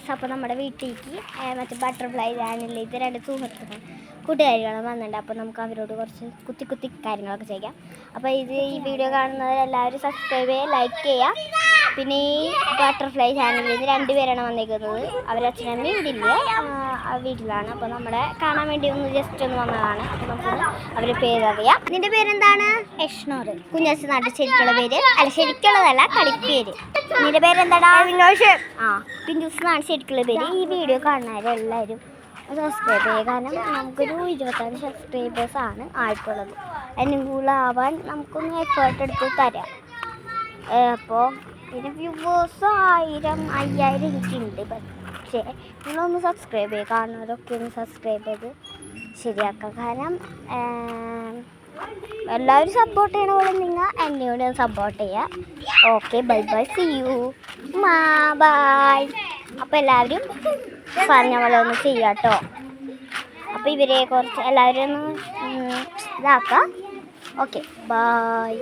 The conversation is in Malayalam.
ഗൈസ്. അപ്പോൾ നമ്മുടെ വീട്ടിലേക്ക് മറ്റേ ബട്ടർഫ്ലൈ ചാനലിലേക്ക് 2 കൂട്ടുകാരികളും വന്നിട്ടുണ്ട്. അപ്പോൾ നമുക്ക് അവരോട് കുറച്ച് കുത്തി കാര്യങ്ങളൊക്കെ ചെയ്യാം. അപ്പോൾ ഈ വീഡിയോ കാണുന്നവരെല്ലാവരും സബ്സ്ക്രൈബ് ചെയ്യുക, ലൈക്ക് ചെയ്യുക. പിന്നെ ഈ ബട്ടർഫ്ലൈ ചാനലിൽ നിന്ന് 2 പേരാണ് വന്നിരിക്കുന്നത്. അവരച്ഛനമ്മ ഇവിടില്ല, വീട്ടിലാണ്. അപ്പോൾ നമ്മളെ കാണാൻ വേണ്ടി ജസ്റ്റ് ഒന്ന് വന്നതാണ്. അപ്പോൾ നമുക്ക് അവരുടെ പേരറിയാം. നിന്റെ പേരെന്താണ്? യഷ്ണോർ. കുഞ്ഞാച്ചി നാട്ടിൽ ശരിക്കുള്ള പേര് അല്ല, ശരിക്കുള്ളതല്ല, കളിപ്പേര്. നിന്റെ പേരെന്താടാ? പിന്നൂസ് എന്നാണ് ശരിക്കുള്ള പേര്. ഈ വീഡിയോ കാണുന്നവരെല്ലാവരും സബ്സ്ക്രൈബ് ചെയ്യുക. കാരണം നമുക്കൊരു 26 സബ്സ്ക്രൈബേഴ്സാണ് ആയിട്ടുള്ളത്. അതിനും കൂടുതലാവാൻ നമുക്കൊന്ന് എഫേർട്ട് എടുത്ത് തരാം. അപ്പോൾ പിന്നെ വ്യൂവേഴ്സ് 1000 5000 എനിക്കുണ്ട്. പക്ഷേ നിങ്ങളൊന്ന് സബ്സ്ക്രൈബ് ചെയ്യുക. കാണുന്നവരൊക്കെ ഒന്ന് സബ്സ്ക്രൈബ് ചെയ്ത് ശരിയാക്കുക. കാരണം എല്ലാവരും സപ്പോർട്ട് ചെയ്യണ പോലെ നിങ്ങൾ എന്നെ കൂടെ സപ്പോർട്ട് ചെയ്യുക. Okay, bye bye, see you, bye. അപ്പോൾ എല്ലാവരും പറഞ്ഞ പോലെ ഒന്ന് ചെയ്യാം കേട്ടോ. അപ്പോൾ ഇവരെ കുറച്ച് എല്ലാവരും ഒന്ന് ഇതാക്കാം. Okay, by.